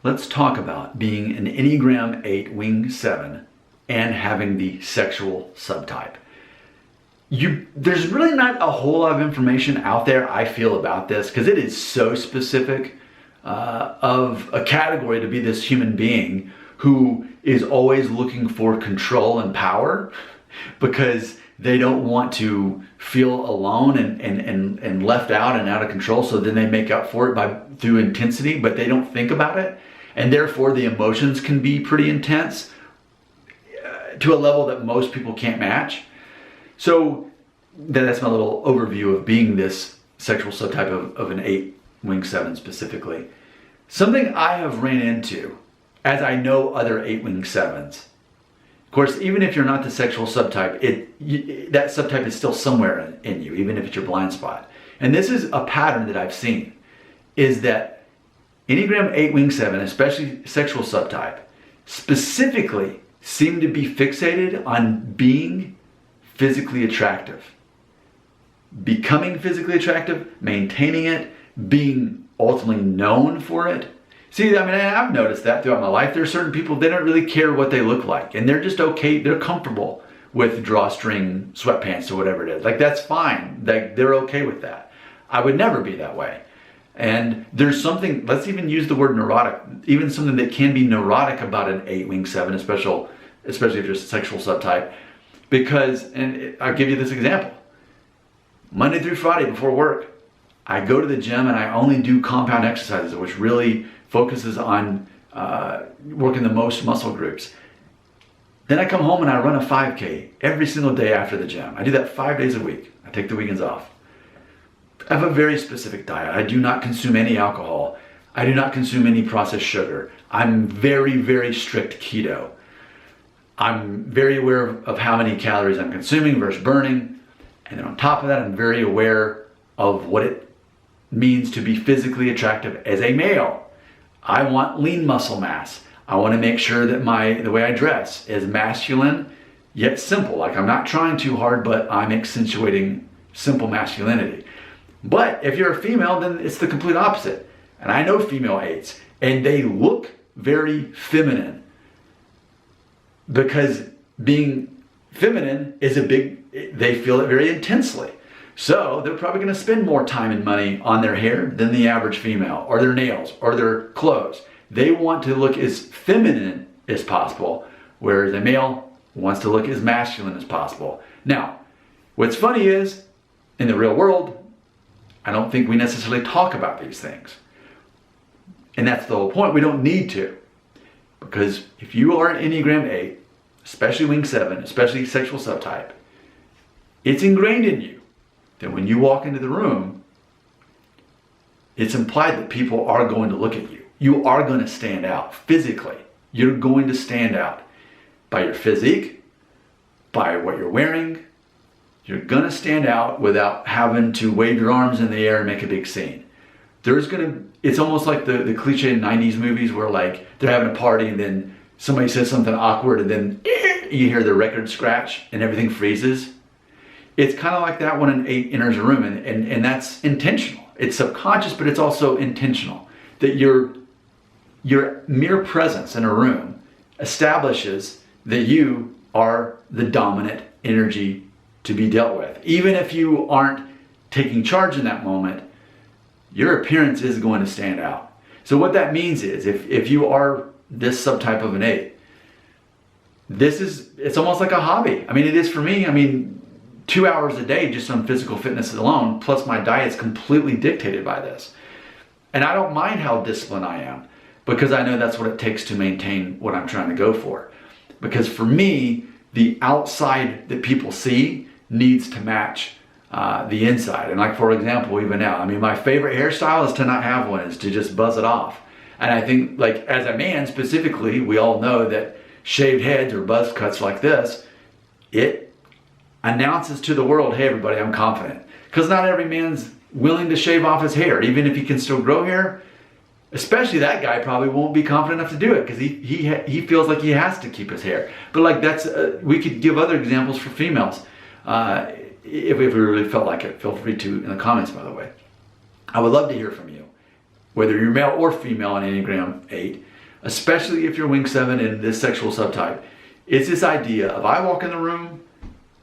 let's talk about being an Enneagram 8 wing 7 and having the sexual subtype. There's really not a whole lot of information out there, I feel, about this, because it is so specific of a category to be this human being who is always looking for control and power because they don't want to feel alone and left out and out of control. So then they make up for it through intensity, but they don't think about it. And therefore the emotions can be pretty intense to a level that most people can't match. So that's my little overview of being this sexual subtype of an 8 wing 7 specifically. Something I have ran into as I know other 8 wing 7s. Of course, even if you're not the sexual subtype, that subtype is still somewhere in you, even if it's your blind spot. And this is a pattern that I've seen, is that Enneagram 8 wing 7, especially sexual subtype, specifically seem to be fixated on being physically attractive. Becoming physically attractive, maintaining it, being ultimately known for it. See, I mean, I've noticed that throughout my life. There are certain people, they don't really care what they look like. And they're just okay, they're comfortable with drawstring sweatpants or whatever it is. Like, that's fine. They're okay with that. I would never be that way. And there's something, let's even use the word neurotic, even something that can be neurotic about an 8 wing 7, especially if you're a sexual subtype. Because, and I'll give you this example. Monday through Friday before work, I go to the gym and I only do compound exercises, which really focuses on working the most muscle groups. Then I come home and I run a 5K every single day after the gym. I do that 5 days a week. I take the weekends off. I have a very specific diet. I do not consume any alcohol. I do not consume any processed sugar. I'm very, very strict keto. I'm very aware of how many calories I'm consuming versus burning. And then on top of that, I'm very aware of what it means to be physically attractive as a male. I want lean muscle mass. I want to make sure that the way I dress is masculine yet simple. Like, I'm not trying too hard, but I'm accentuating simple masculinity. But if you're a female, then it's the complete opposite. And I know female 8s, and they look very feminine because being feminine is they feel it very intensely. So they're probably going to spend more time and money on their hair than the average female, or their nails, or their clothes. They want to look as feminine as possible, whereas a male wants to look as masculine as possible. Now, what's funny is, in the real world, I don't think we necessarily talk about these things. And that's the whole point. We don't need to. Because if you are an Enneagram 8, especially wing 7, especially sexual subtype, it's ingrained in you that when you walk into the room, it's implied that people are going to look at you. You are going to stand out physically. You're going to stand out by your physique, by what you're wearing. You're going to stand out without having to wave your arms in the air and make a big scene. It's almost like the cliche 90s movies where, like, they're having a party and then somebody says something awkward and then you hear the record scratch and everything freezes. It's kind of like that when an 8 enters a room, and that's intentional. It's subconscious, but it's also intentional. That your mere presence in a room establishes that you are the dominant energy to be dealt with. Even if you aren't taking charge in that moment, your appearance is going to stand out. So what that means is, if you are this subtype of an 8, it's almost like a hobby. I mean, it is for me. I mean, 2 hours a day just on physical fitness alone, plus my diet's completely dictated by this. And I don't mind how disciplined I am, because I know that's what it takes to maintain what I'm trying to go for. Because for me, the outside that people see needs to match the inside. And like, for example, even now, I mean, my favorite hairstyle is to not have one, is to just buzz it off. And I think, like, as a man specifically, we all know that shaved heads or buzz cuts like this, it announces to the world, hey everybody, I'm confident. Because not every man's willing to shave off his hair, even if he can still grow hair. Especially that guy probably won't be confident enough to do it because he feels like he has to keep his hair. But like, that's we could give other examples for females if we really felt like it. Feel free to in the comments, by the way. I would love to hear from you, whether you're male or female on Enneagram 8. especially if you're wing 7 in this sexual subtype. It's this idea of I walk in the room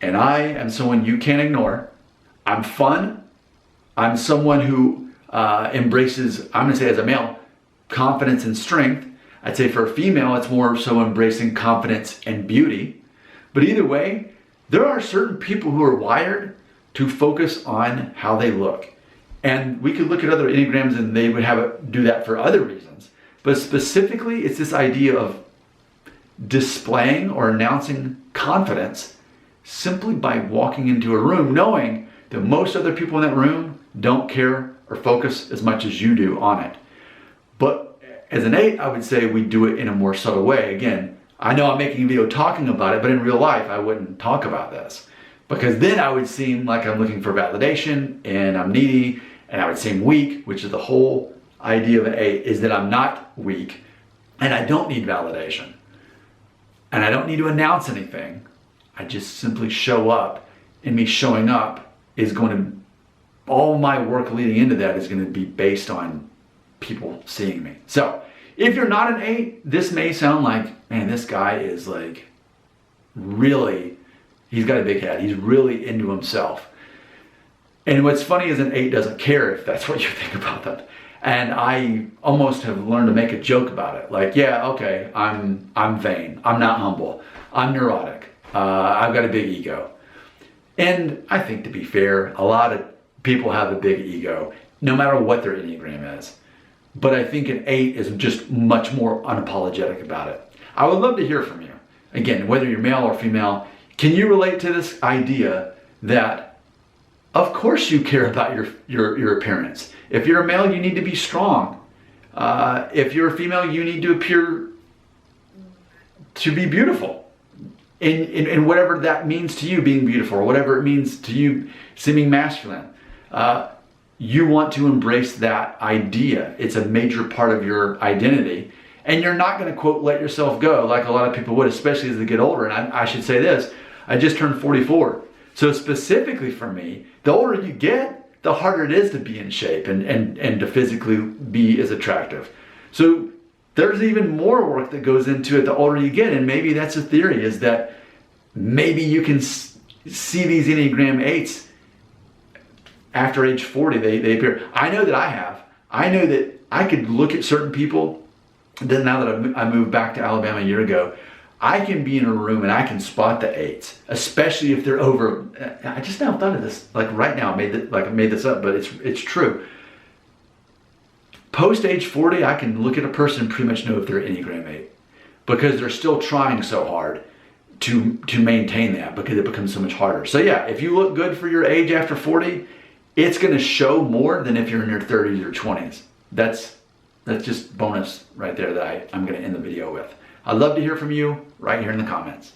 and I am someone you can't ignore. I'm fun. I'm someone who embraces, I'm gonna say as a male, confidence and strength. I'd say for a female, it's more so embracing confidence and beauty. But either way, there are certain people who are wired to focus on how they look. And we could look at other Enneagrams and they would have it do that for other reasons. But specifically, it's this idea of displaying or announcing confidence simply by walking into a room, knowing that most other people in that room don't care or focus as much as you do on it. But as an 8, I would say we do it in a more subtle way. Again, I know I'm making a video talking about it, but in real life, I wouldn't talk about this because then I would seem like I'm looking for validation and I'm needy and I would seem weak, which is the whole idea of an 8 is that I'm not weak and I don't need validation and I don't need to announce anything. I just simply show up, and me showing up is going to, all my work leading into that is going to be based on people seeing me. So if you're not an 8, this may sound like, man, this guy is like really, he's got a big head. He's really into himself. And what's funny is an 8 doesn't care if that's what you think about them. And I almost have learned to make a joke about it. Like, yeah, okay, I'm vain. I'm not humble. I'm neurotic. I've got a big ego. And I think, to be fair, a lot of people have a big ego, no matter what their Enneagram is. But I think an 8 is just much more unapologetic about it. I would love to hear from you. Again, whether you're male or female, can you relate to this idea that, of course, you care about your appearance? If you're a male, you need to be strong. If you're a female, you need to appear to be beautiful. In whatever that means to you, being beautiful, or whatever it means to you, seeming masculine. You want to embrace that idea. It's a major part of your identity. And you're not going to, quote, let yourself go like a lot of people would, especially as they get older. And I should say this, I just turned 44. So specifically for me, the older you get, the harder it is to be in shape and to physically be as attractive. So there's even more work that goes into it the older you get. And maybe that's a theory, is that maybe you can see these Enneagram 8s after age 40, they appear. I know that I have. I know that I could look at certain people. Then now that I moved back to Alabama a year ago, I can be in a room and I can spot the 8s, especially if they're over. I just now thought of this, like right now, I made this up, but it's true. Post age 40, I can look at a person and pretty much know if they're Enneagram 8 because they're still trying so hard to maintain that, because it becomes so much harder. So yeah, if you look good for your age after 40, it's going to show more than if you're in your 30s or 20s. That's just bonus right there that I'm going to end the video with. I'd love to hear from you right here in the comments.